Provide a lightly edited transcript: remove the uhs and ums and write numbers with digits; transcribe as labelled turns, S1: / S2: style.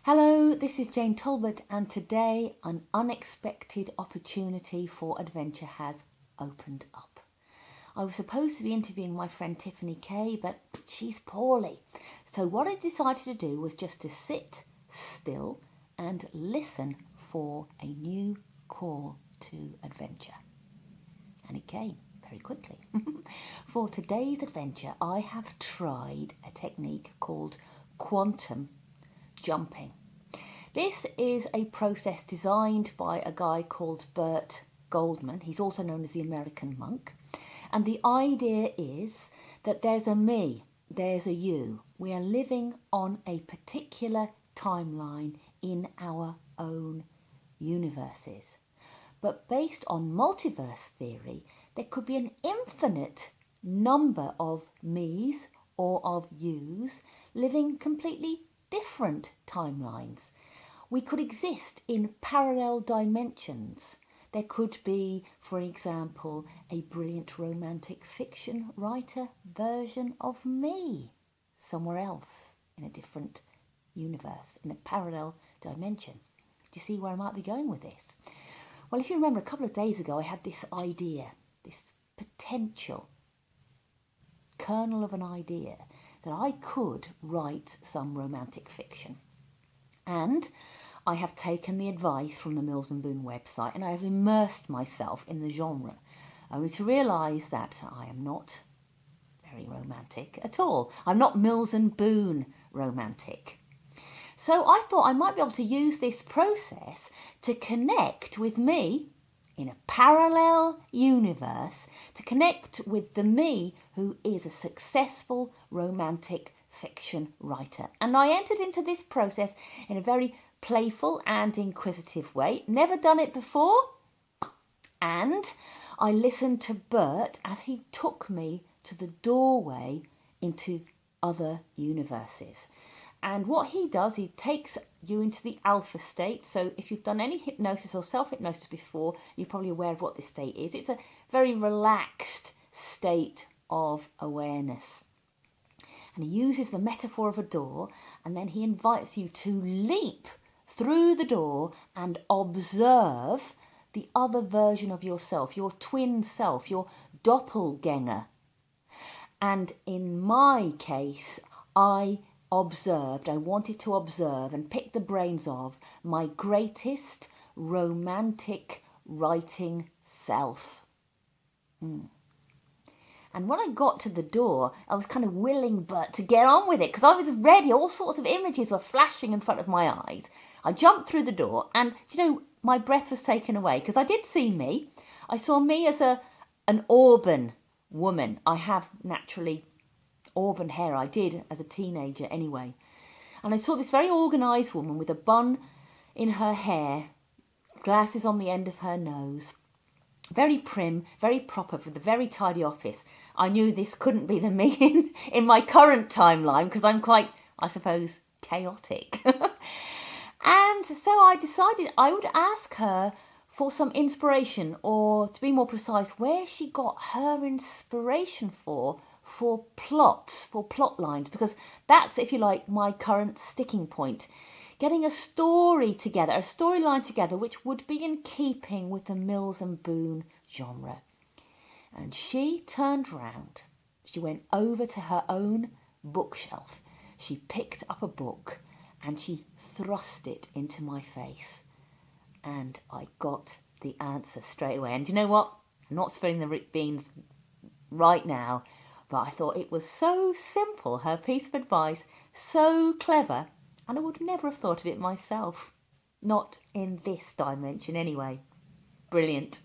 S1: Hello, this is Jane Talbot, and today an unexpected opportunity for adventure has opened up. I was supposed to be interviewing my friend Tiffany Kay, but she's poorly. So what I decided to do was just to sit still and listen for a new call to adventure. And it came very quickly. For today's adventure, I have tried a technique called quantum jumping. This is a process designed by a guy called Burt Goldman. He's also known as the American monk. And the idea is that there's a me, there's a you. We are living on a particular timeline in our own universes. But based on multiverse theory, there could be an infinite number of me's or of you's living completely different timelines. We could exist in parallel dimensions. There could be, for example, a brilliant romantic fiction writer version of me somewhere else in a different universe, in a parallel dimension. Do you see where I might be going with this? Well, if you remember, a couple of days ago I had this idea, this potential kernel of an idea that I could write some romantic fiction. And I have taken the advice from the Mills and Boon website and I have immersed myself in the genre, only to realise that I am not very romantic at all. I'm not Mills and Boon romantic. So I thought I might be able to use this process to connect with me in a parallel universe, to connect with the me who is a successful romantic fiction writer. And I entered into this process in a very playful and inquisitive way. Never done it before. And I listened to Burt as he took me to the doorway into other universes. And what he does, he takes you into the alpha state. So if you've done any hypnosis or self-hypnosis before, you're probably aware of what this state is. It's a very relaxed state of awareness. And he uses the metaphor of a door, and then he invites you to leap through the door and observe the other version of yourself, your twin self, your doppelgänger. And in my case, I wanted to observe and pick the brains of my greatest romantic writing self. And when I got to the door, I was kind of willing Bert to get on with it because I was ready. All sorts of images were flashing in front of my eyes. I jumped through the door and, my breath was taken away because I did see me. I saw me as an auburn woman. I have naturally auburn hair. I did as a teenager anyway. And I saw this very organised woman with a bun in her hair, glasses on the end of her nose, very prim, very proper, with a very tidy office. I knew this couldn't be the me in my current timeline because I'm quite, I suppose, chaotic. And so I decided I would ask her for some inspiration, or to be more precise, where she got her inspiration for plots, for plot lines, because that's, if you like, my current sticking point. Getting a story together, a storyline together, which would be in keeping with the Mills and Boon genre. And she turned round. She went over to her own bookshelf. She picked up a book and she thrust it into my face. And I got the answer straight away. And you know what? I'm not spilling the beans right now, but I thought it was so simple, her piece of advice, so clever, and I would never have thought of it myself. Not in this dimension anyway. Brilliant.